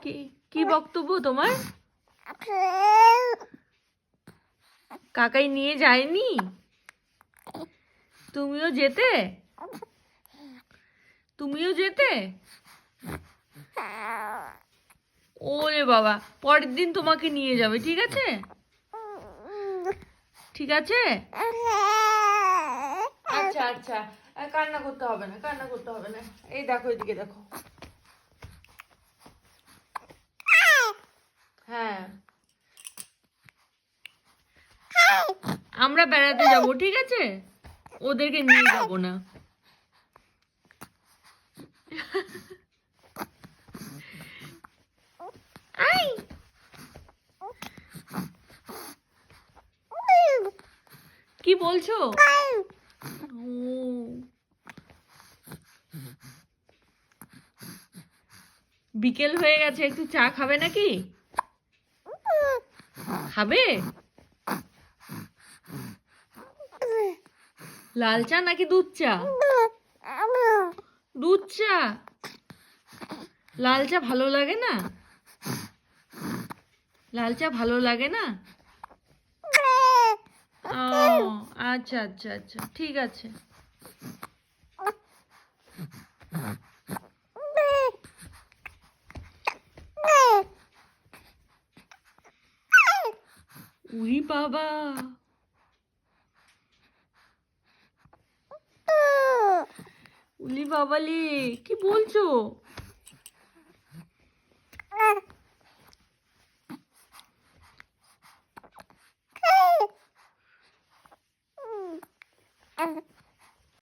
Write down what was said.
কি কি বক্তব্য তোমার? কাকাই নিয়ে যায়নি? তুমিও যেতে? তুমিও যেতে? ওরে বাবা, পরের দিন তোমাকে নিয়ে যাবে, ঠিক আছে? ঠিক আছে? আচ্ছা আচ্ছা, কান্না করতে হবে না, কান্না করতে হবে না। এই দেখো, এদিকে দেখো। হ্যাঁ, আমরা বেড়াতে যাব, ঠিক আছে? ওদেরকে নিয়ে যাব না। আই, কি বলছো? ও, বিকেল হয়ে গেছে, একটু চা খাবে নাকি? খাবে? লাল চা নাকি দুধ চা? দুধ চা। লাল চা ভালো লাগে না? লাল চা ভালো লাগে না? ও আচ্ছা আচ্ছা আচ্ছা, ঠিক আছে। উরি বাবা, উলি বাবালি, কি বলছো?